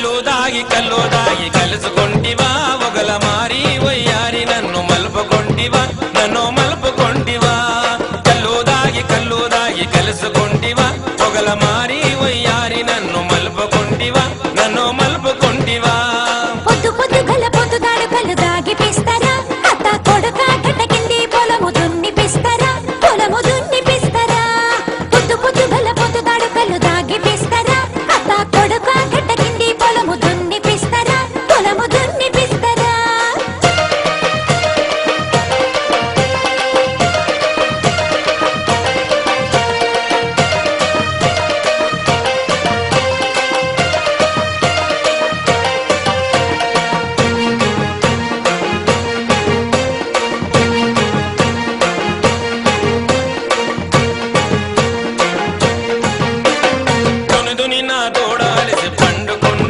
కల్లు దాగి కలుసుకొంటివా ఒగల మారి వయ్యారి నన్ను మలుపుకొంటివా కల్లు దాగి కలుసుకొంటివా ఒగల మారి వయ్యారి నన్ను మలుపుకొంటివా